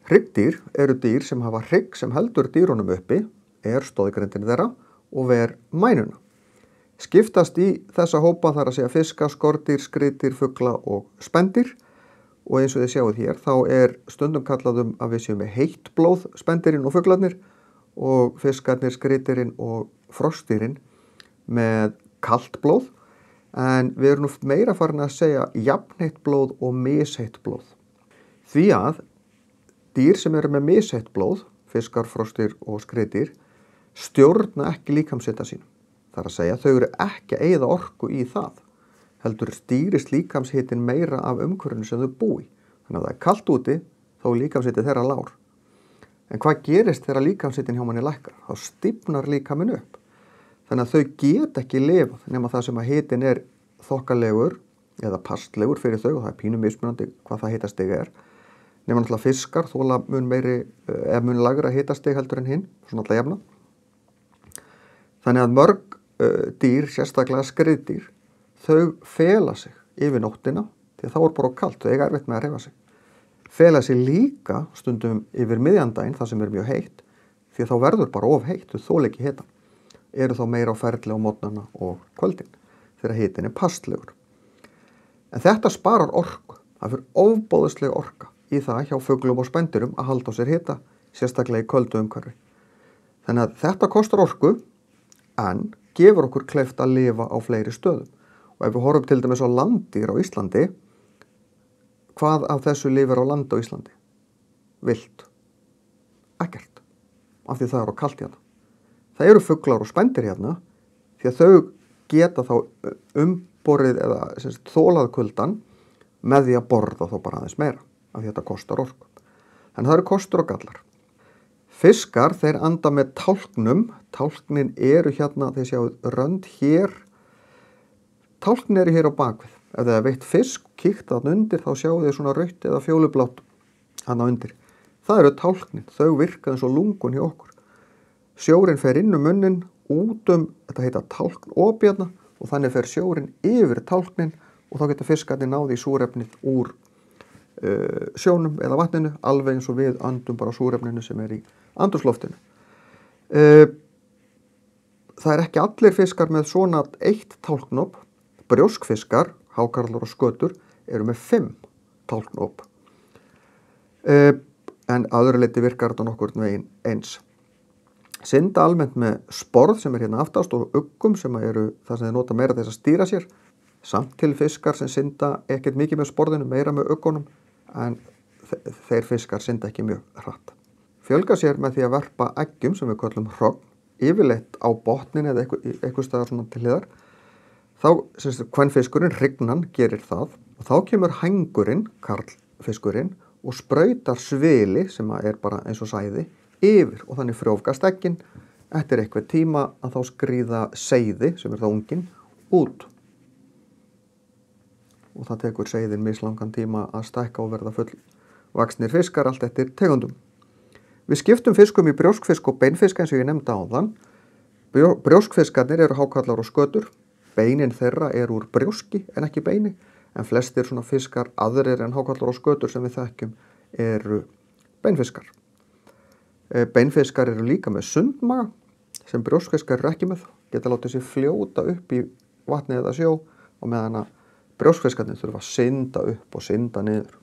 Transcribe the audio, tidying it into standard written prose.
Hryggdýr eru dýr sem hafa hrygg sem heldur dýrunum uppi, stoðgrindin þeirra og ver mænuna. Skiptast í þessa hópa þar að segja fiska, skordýr, skriðdýr, fugla og spendýr og eins og þið sjáið hér þá stundum kallað að við séum með heitt blóð, spendýrin og fuglarnir og fiskarnir, skriðdýrin og froskdýrin með kalt blóð en við erum nú meira farin að segja jafnheitt blóð og misheitt blóð. Því að dýr sem eru með misheitt blóð, fiskar, froskdýr og skriðdýr, stjórna ekki líkamshita sínum. Það er að segja þau eru ekki að eyða orku í það. Heldur stýrist líkamshitin meira af umhverfinu sem þau búi. Þannig að það er kalt úti, þá er líkamshiti þeirra lágur. En hvað gerist þegar líkamshitin hjá manni lækkar? Þá stífnar líkaminn upp. Þannig að þau get ekki lifað nema það sem að hitin þokkalegur eða passlegur fyrir þau og það er pínu mismunandi hvað það hitastig Nema náttúrulega fiskar þola mun lægra hitastig heldur en hinn, svona alltaf jafna. Þannig að mörg dýr, sérstaklega skriðdýr, þau fela sig yfir nóttina því að þá bara kalt, þau eiga erfitt með að hreyfa sig. Fela sig líka stundum yfir miðjandaginn, það sem mjög heitt, því að þá verður bara of heitt, þau þola ekki hita. Eru þá meira á ferli á morgnana og kvöldin, þegar hitin passlegur. En þetta sparar orku, það fyrir ofboðslega orka í það hjá fuglum og spendýrum að halda á sér hita, sérstaklega í köldu umhverfi. Þannig að þetta kostar orku, en gefur okkur kleift að lifa á fleiri stöðum. Og ef við horfum til dæmis á landdýr á Íslandi, hvað af þessu lifir á landi á Íslandi? Vilt. Ekkert. Af því það á kalt hérna. Það eru fuglar og spendýr hérna, því að þau geta þá umborið eða þolað kuldan með því að borða þá bara aðeins meira. Af því þetta kostar orku. Þannig það eru kostur og gallar. Fiskar, þeir anda með tálknum. Tálknin eru hérna, þeir sjáu rönd hér. Tálknin eru hér á bakvið. Ef þið veitt fisk, kíkt þarna undir, þá sjáu þið svona rautt eða fjólublátt þarna undir. Það eru tálknin. Þau virka eins og lungun hjá okkur. Sjórinn fer inn munnin, út þetta heita tálknopið og þannig fer sjórinn yfir tálknin og þá geta fiskarnir náði í súrefnið úr sjónum eða vatninu, alveg eins og við andum bara súrefninu sem í andrúmsloftinu. Það ekki allir fiskar með svona eitt tálknop. Brjóskfiskar, hákarlar og skötur, eru með 5 tálknop. En að öðru leyti virkar þetta nokkurn veginn eins. Synda almennt með sporð sem hérna aftast og uggum sem eru það sem þeir nota meira þess að stýra sér. Samt til fiskar sem synda ekkert mikið með sporðinu, meira með uggunum, en þeir fiskar synda ekki mjög hratt. Fjölga sér með því að verpa eggjum sem við köllum hrogn, yfirleitt á botnin eða eitthvað staðar svona til hliðar. Þá, kvenfiskurinn, hrygnan, gerir það og þá kemur hængurinn, karlfiskurinn, og sprautar svili sem bara eins og sæði yfir og þannig frjófgast eggin. Eftir eitthvað tíma að þá skríða seiði, sem þá unginn, út. Og það tekur seiðin mislangan tíma að stækka og verða fullvaxnir fiskar allt eftir tegundum. Við skiptum fiskum í brjóskfisk og beinfisk eins og ég nefndi áðan. Brjóskfiskarnir eru hákarlar og skötur. Beinin þeirra úr brjóski en ekki beini, en flestir svona fiskar aðrir en hákarlar og skötur sem við þekkjum eru beinfiskar. Beinfiskar eru líka með sundmaga sem brjóskfiskar eru ekki með. Geta látið sér fljóta upp í vatni eða sjó og meðan að brjóskfiskarnir þurfa að synda upp og synda niður.